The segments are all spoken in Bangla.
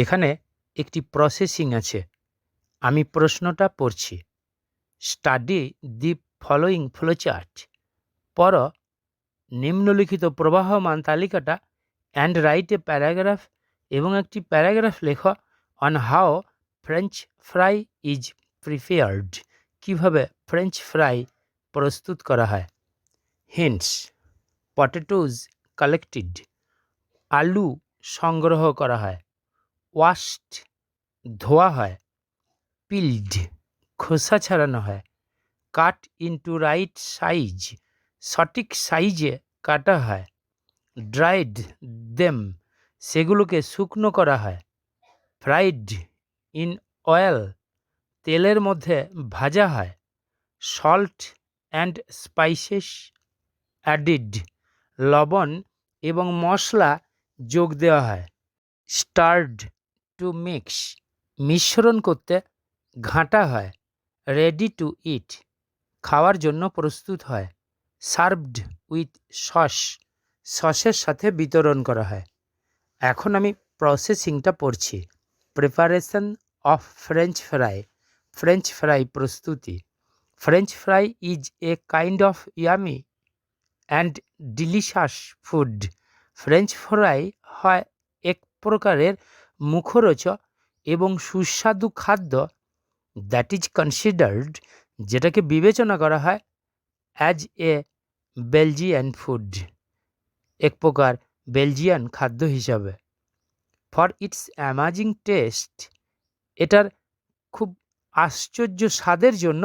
এখানে একটি প্রসেসিং আছে। আমি প্রশ্নটা পড়ছি। Study the following flowchart. পড় নিম্নলিখিত প্রবাহমান তালিকাটা অ্যান্ড রাইট এ প্যারাগ্রাফ এবং একটি প্যারাগ্রাফ লেখ on how French fry is prepared. কীভাবে ফ্রেঞ্চ ফ্রাই প্রস্তুত করা হয়। হিন্টস: পটেটোজ কালেক্টেড, আলু সংগ্রহ করা হয়। ওয়াশড, ধোয়া হয়। পিলড, খোসা ছাড়ানো হয়। কাট ইনটু রাইট সাইজ, সঠিক সাইজে কাটা হয়। ড্রাইড দেম, সেগুলোকে শুকনো করা হয়। ফ্রাইড ইন অয়েল, তেলের মধ্যে ভাজা হয়। সল্ট অ্যান্ড স্পাইসেস অ্যাডিড, লবণ এবং মশলা যোগ দেওয়া হয়। স্টার্ড টু মিক্স, মিশ্রণ করতে ঘাঁটা হয়। রেডি টু ইট, খাওয়ার জন্য প্রস্তুত হয়। সার্ভড উইথ সস, সসের সাথে বিতরণ করা হয়। এখন আমি প্রসেসিংটা পড়ছি। Preparation of French fry, French fry প্রস্তুতি। French fry is a kind of yummy and delicious food. French fry হয় এক প্রকারের মুখরোচক এবং সুস্বাদু খাদ্য, দ্যাট ইজ কনসিডার্ড, যেটাকে বিবেচনা করা হয় অ্যাজ এ বেলজিয়ান ফুড, এক প্রকার বেলজিয়ান খাদ্য হিসাবে। ফর ইটস অ্যামাজিং টেস্ট, এটার খুব আশ্চর্য স্বাদের জন্য।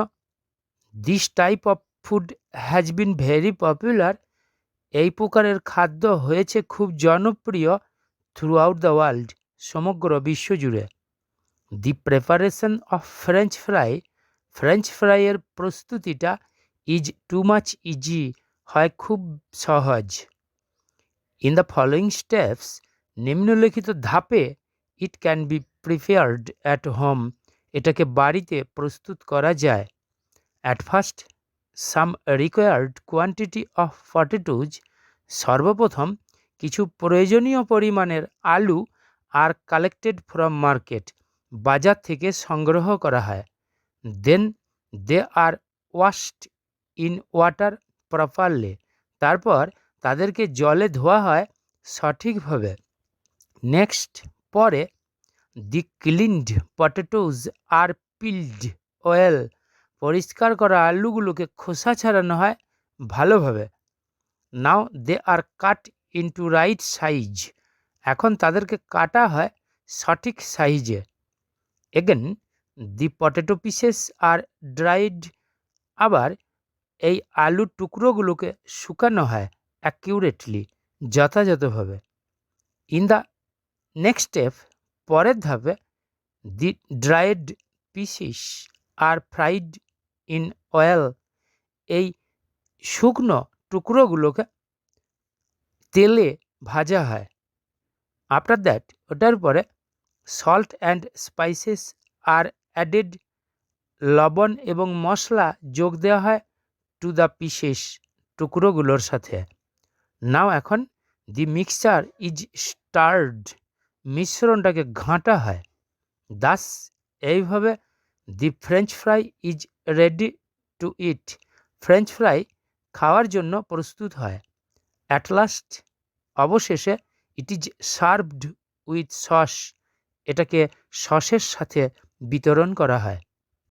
This type of food has been very popular, এই প্রকারের খাদ্য হয়েছে খুব জনপ্রিয় থ্রু আউট দ্য ওয়ার্ল্ড, সমগ্র বিশ্বজুড়ে। The preparation of French fry, French ফ্রাইয়ের প্রস্তুতিটা ইজ টু মাচ ইজি, হয় খুব সহজ। ইন দ্য ফলোয়িং স্টেপস, নিম্নলিখিত ধাপে it can be prepared at home, এটাকে বাড়িতে প্রস্তুত করা যায়। At first, some required quantity of potatoes, সর্বপ্রথম কিছু প্রয়োজনীয় পরিমাণের আলু আর কালেক্টেড ফ্রম মার্কেট, বাজার থেকে সংগ্রহ করা হয়। দেন দে আর ওয়াশড ইন ওয়াটার প্রপারলি, তারপর তাদেরকে জলে ধোয়া হয় সঠিকভাবে। নেক্সট, পরে দি ক্লিনড পটেটোজ আর পিলড ওয়েল, পরিষ্কার করা আলুগুলোকে খোসা ছাড়ানো হয় ভালোভাবে। নাও দে আর কাট ইনটু রাইট সাইজ, এখন তাদেরকে কাটা হয় সঠিক সাইজে। এগেন দি পটেটো পিসেস আর ড্রাইড, আবার এই আলুর টুকরোগুলোকে শুকানো হয় অ্যাকিউরেটলি, যথাযথভাবে। ইন দ্য নেক্সট স্টেপ, পরের ধাপে, the dried pieces are fried in oil, এই শুকনো টুকরোগুলোকে তেলে ভাজা হয়। আফটার দ্যাট, ওটার পরে salt and spices are added, লবণ এবং মশলা যোগ দেওয়া হয় টু দ্য পিসেস, টুকরোগুলোর সাথে। নাও এখন দি মিক্সচার ইজ স্টার্ড, মিশ্রণটাকে ঘাঁটা হয়। দাস, এইভাবে the French fry is ready to eat, French fry খাওয়ার জন্য প্রস্তুত হয়। অ্যাট লাস্ট, অবশেষে, it is served with sauce, এটাকে সসের সাথে বিতরণ করা হয়।